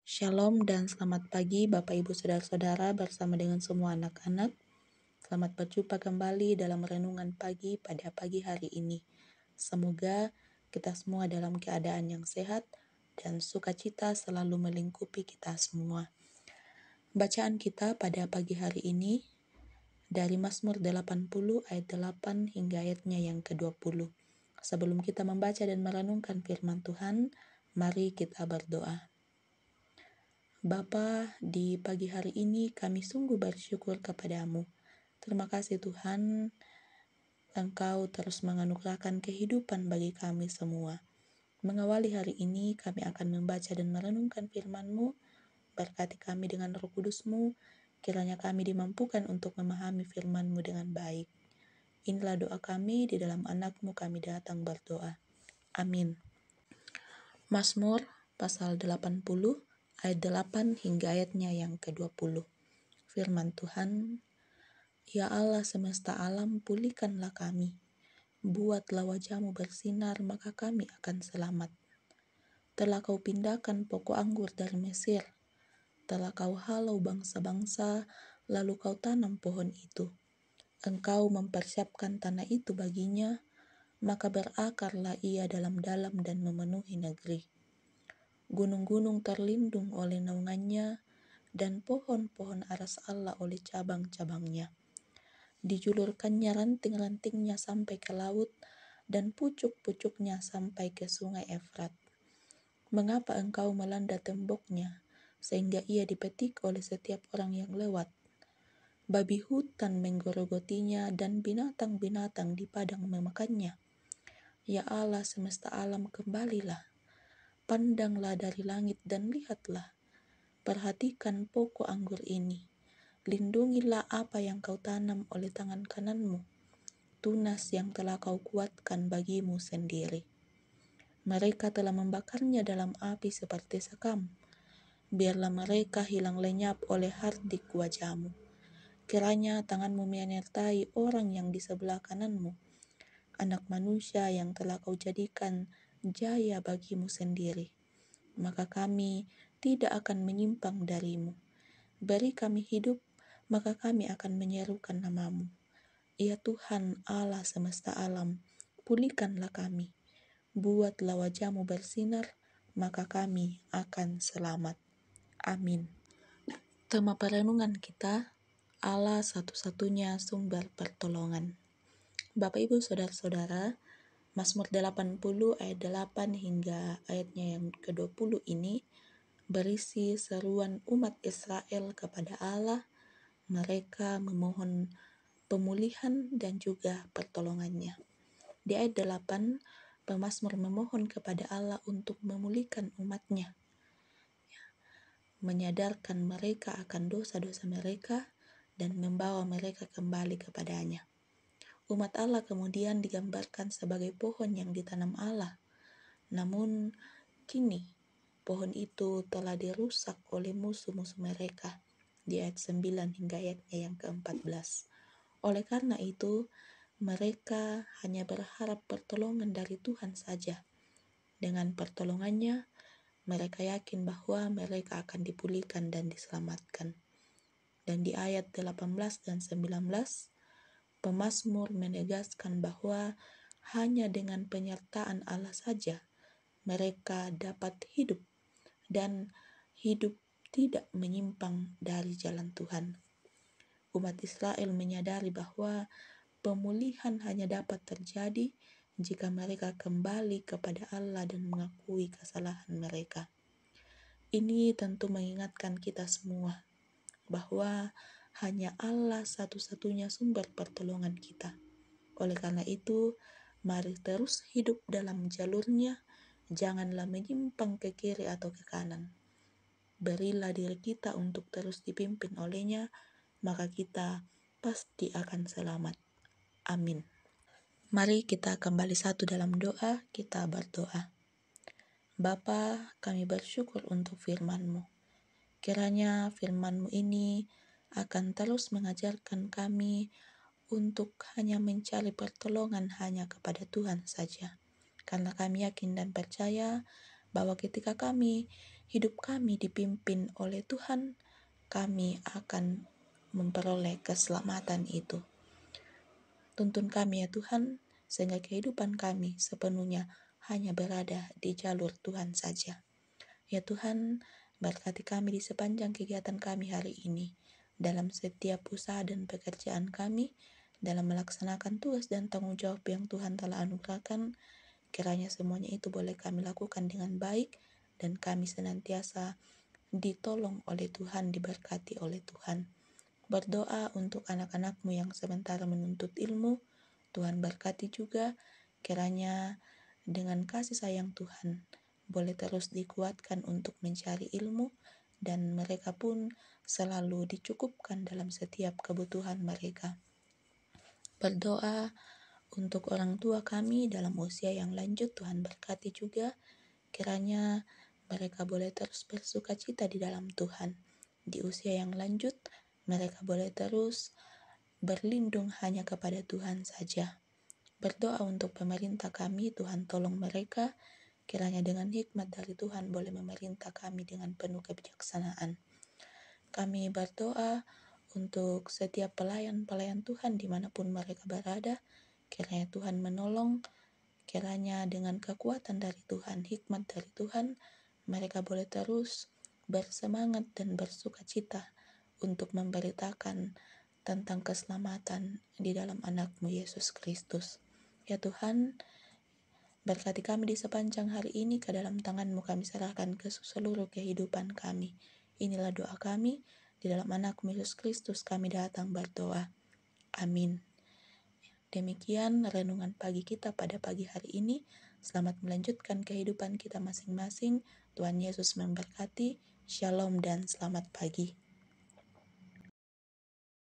Shalom dan selamat pagi Bapak Ibu Saudara-saudara bersama dengan semua anak-anak. Selamat berjumpa kembali dalam renungan pagi pada pagi hari ini. Semoga kita semua dalam keadaan yang sehat dan sukacita selalu melingkupi kita semua. Bacaan kita pada pagi hari ini dari Mazmur 80 ayat 8 hingga ayatnya yang ke-20. Sebelum kita membaca dan merenungkan firman Tuhan, mari kita berdoa. Bapa, di pagi hari ini kami sungguh bersyukur kepadamu. Terima kasih Tuhan, Engkau terus menganugerahkan kehidupan bagi kami semua. Mengawali hari ini kami akan membaca dan merenungkan firman-Mu. Berkati kami dengan Roh Kudus-Mu, kiranya kami dimampukan untuk memahami firman-Mu dengan baik. Inilah doa kami, di dalam anak-Mu kami datang berdoa. Amin. Mazmur pasal 80 ayat 8 hingga ayatnya yang ke-20. Firman Tuhan, Ya Allah semesta alam, pulihkanlah kami. Buatlah wajah-Mu bersinar, maka kami akan selamat. Telah Kau pindahkan pokok anggur dari Mesir. Telah Kau halau bangsa-bangsa, lalu Kau tanam pohon itu. Engkau mempersiapkan tanah itu baginya, maka berakarlah ia dalam-dalam dan memenuhi negeri. Gunung-gunung terlindung oleh naungannya, dan pohon-pohon aras Allah oleh cabang-cabangnya. Dijulurkannya ranting-rantingnya sampai ke laut, dan pucuk-pucuknya sampai ke sungai Efrat. Mengapa engkau melanda temboknya, sehingga ia dipetik oleh setiap orang yang lewat? Babi hutan menggorogotinya, dan binatang-binatang di padang memakannya. Ya Allah semesta alam, kembalilah. Pandanglah dari langit dan lihatlah. Perhatikan pokok anggur ini. Lindungilah apa yang Kau tanam oleh tangan kanan-Mu, tunas yang telah Kau kuatkan bagimu sendiri. Mereka telah membakarnya dalam api seperti sekam. Biarlah mereka hilang lenyap oleh hardik wajah-Mu. Kiranya tangan-Mu menyertai orang yang di sebelah kanan-Mu, anak manusia yang telah Kau jadikan jaya bagimu sendiri. Maka kami tidak akan menyimpang dari-Mu. Beri kami hidup, maka kami akan menyerukan nama-Mu. Ya Tuhan Allah semesta alam, pulihkanlah kami. Buatlah wajah-Mu bersinar, maka kami akan selamat. Amin. Tema perenungan kita, Allah satu-satunya sumber pertolongan. Bapak Ibu Saudara-saudara, Mazmur 80 ayat 8 hingga ayatnya yang ke-20 ini berisi seruan umat Israel kepada Allah. Mereka memohon pemulihan dan juga pertolongannya. Di ayat 8, pemazmur memohon kepada Allah untuk memulihkan umatnya, menyadarkan mereka akan dosa-dosa mereka dan membawa mereka kembali kepadanya. Umat Allah kemudian digambarkan sebagai pohon yang ditanam Allah. Namun kini pohon itu telah dirusak oleh musuh-musuh mereka. Di ayat 9 hingga ayatnya yang ke-14. Oleh karena itu, mereka hanya berharap pertolongan dari Tuhan saja. Dengan pertolongannya, mereka yakin bahwa mereka akan dipulihkan dan diselamatkan. Dan di ayat 18 dan 19, pemazmur menegaskan bahwa hanya dengan penyertaan Allah saja mereka dapat hidup dan hidup tidak menyimpang dari jalan Tuhan. Umat Israel menyadari bahwa pemulihan hanya dapat terjadi jika mereka kembali kepada Allah dan mengakui kesalahan mereka. Ini tentu mengingatkan kita semua bahwa hanya Allah satu-satunya sumber pertolongan kita. Oleh karena itu, mari terus hidup dalam jalurnya, janganlah menyimpang ke kiri atau ke kanan. Berilah diri kita untuk terus dipimpin olehnya, maka kita pasti akan selamat. Amin. Mari kita kembali satu dalam doa, kita berdoa. Bapa, kami bersyukur untuk firman-Mu. Kiranya firman-Mu ini akan terus mengajarkan kami untuk hanya mencari pertolongan hanya kepada Tuhan saja. Karena kami yakin dan percaya bahwa ketika kami hidup kami dipimpin oleh Tuhan, kami akan memperoleh keselamatan itu. Tuntun kami ya Tuhan, sehingga kehidupan kami sepenuhnya hanya berada di jalur Tuhan saja. Ya Tuhan, berkati kami di sepanjang kegiatan kami hari ini, dalam setiap usaha dan pekerjaan kami, dalam melaksanakan tugas dan tanggung jawab yang Tuhan telah anugerahkan, kiranya semuanya itu boleh kami lakukan dengan baik, dan kami senantiasa ditolong oleh Tuhan, diberkati oleh Tuhan. Berdoa untuk anak-anak-Mu yang sementara menuntut ilmu, Tuhan berkati juga, kiranya dengan kasih sayang Tuhan, boleh terus dikuatkan untuk mencari ilmu, dan mereka pun selalu dicukupkan dalam setiap kebutuhan mereka. Berdoa untuk orang tua kami dalam usia yang lanjut, Tuhan berkati juga, kiranya mereka boleh terus bersuka cita di dalam Tuhan. Di usia yang lanjut, mereka boleh terus berlindung hanya kepada Tuhan saja. Berdoa untuk pemerintah kami, Tuhan tolong mereka, kiranya dengan hikmat dari Tuhan boleh memerintah kami dengan penuh kebijaksanaan. Kami berdoa untuk setiap pelayan-pelayan Tuhan dimanapun mereka berada, kiranya Tuhan menolong, kiranya dengan kekuatan dari Tuhan, hikmat dari Tuhan, mereka boleh terus bersemangat dan bersuka cita untuk memberitakan tentang keselamatan di dalam anak-Mu Yesus Kristus. Ya Tuhan, berkati kami di sepanjang hari ini, ke dalam tangan-Mu kami serahkan ke seluruh kehidupan kami. Inilah doa kami, di dalam anak-Mu Yesus Kristus kami datang berdoa. Amin. Demikian renungan pagi kita pada pagi hari ini. Selamat melanjutkan kehidupan kita masing-masing. Tuhan Yesus memberkati. Shalom dan selamat pagi.